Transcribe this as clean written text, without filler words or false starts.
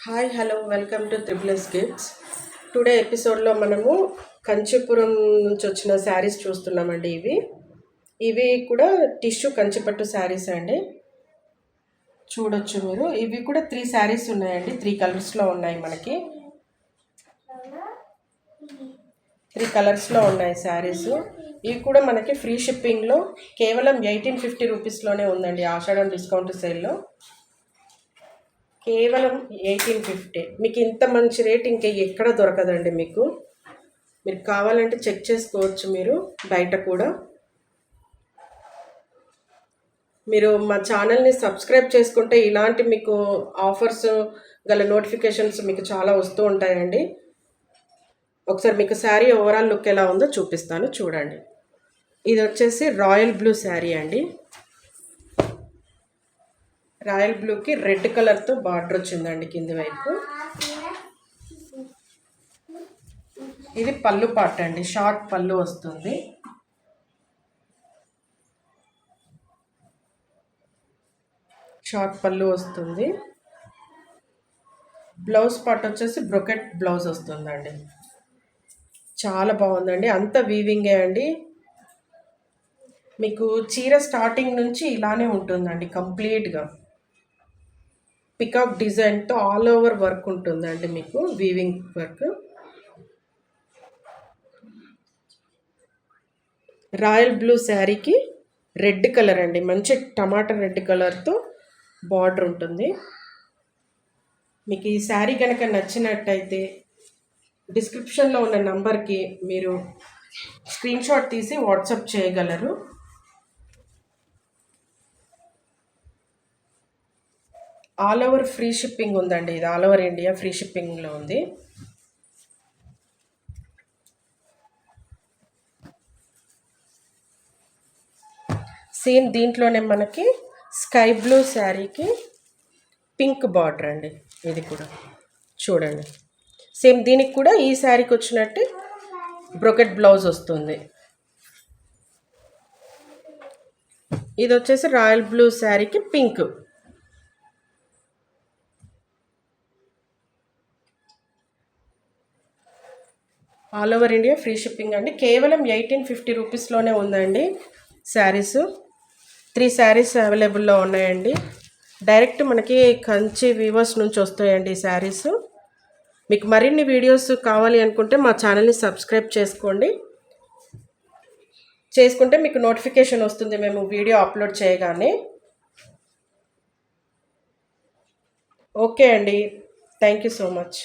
Hi hello welcome to triple S gifts. Today ఎపిసోడ్లో మనము కంచీపురం నుంచి వచ్చిన శారీస్ చూస్తున్నామండి. ఇవి కూడా టిష్యూ కంచిపట్టు శారీస్ అండి. చూడొచ్చు మీరు. ఇవి కూడా 3 శారీస్ ఉన్నాయండి. 3 కలర్స్లో ఉన్నాయి. మనకి 3 కలర్స్లో ఉన్నాయి శారీస్. ఇవి కూడా మనకి ఫ్రీ షిప్పింగ్లో కేవలం 1850 రూపీస్లోనే ఉందండి. ఆషాఢం డిస్కౌంట్ సేల్లో కేవలం 1850. మీకు ఇంత మంచి రేట్ ఇంకా ఎక్కడ దొరకదండి. మీరు కావాలంటే చెక్ చేసుకోవచ్చు. మీరు బయట కూడా మీరు మా ఛానల్ని సబ్స్క్రైబ్ చేసుకుంటే ఇలాంటి మీకు ఆఫర్స్ గల నోటిఫికేషన్స్ మీకు చాలా వస్తూ ఉంటాయండి. ఒకసారి మీకు శారీ ఓవరాల్ లుక్ ఎలా ఉందో చూపిస్తాను, చూడండి. ఇది వచ్చేసి రాయల్ బ్లూ శారీ అండి. రాయల్ బ్లూకి రెడ్ కలర్తో బార్డర్ వచ్చిందండి కింది వైపు. ఇది పళ్ళు పాట అండి, షార్ట్ పళ్ళు వస్తుంది. బ్లౌజ్ పార్ట్ వచ్చేసి బ్రొకెట్ బ్లౌజ్ వస్తుందండి. చాలా బాగుందండి. అంత వీవింగే అండి. మీకు చీర స్టార్టింగ్ నుంచి ఇలానే ఉంటుందండి. కంప్లీట్గా పికాక్ డిజైన్తో ఆల్ ఓవర్ వర్క్ ఉంటుందండి. మీకు వీవింగ్ వర్క్. రాయల్ బ్లూ శారీకి రెడ్ కలర్ అండి, మంచి టమాటా రెడ్ కలర్తో బార్డర్ ఉంటుంది. మీకు ఈ శారీ కనుక నచ్చినట్టయితే డిస్క్రిప్షన్లో ఉన్న నంబర్కి మీరు స్క్రీన్ షాట్ తీసి వాట్సాప్ చేయగలరు. ఆల్ ఓవర్ ఫ్రీ షిప్పింగ్ ఉందండి. ఇది ఆల్ ఓవర్ ఇండియా ఫ్రీ షిప్పింగ్లో ఉంది. సేమ్ దీంట్లోనే మనకి స్కై బ్లూ శారీకి పింక్ బార్డర్ అండి. ఇది కూడా చూడండి. సేమ్ దీనికి కూడా ఈ శారీకి వచ్చినట్టు బ్రొకెట్ బ్లౌజ్ వస్తుంది. ఇది వచ్చేసి రాయల్ బ్లూ శారీకి pink. All over India free shipping అండి. కేవలం 1850 రూపీస్లోనే ఉందండి శారీస్. 3 శారీస్ అవైలబుల్లో ఉన్నాయండి. డైరెక్ట్ మనకి కంచి వీవర్స్ నుంచి వస్తాయండి ఈ శారీస్. మీకు మరిన్ని వీడియోస్ కావాలి అనుకుంటే మా ఛానల్ని సబ్స్క్రైబ్ చేసుకుంటే మీకు నోటిఫికేషన్ వస్తుంది మేము వీడియో అప్లోడ్ చేయగానే. ఓకే అండి, థ్యాంక్ యూ సో మచ్.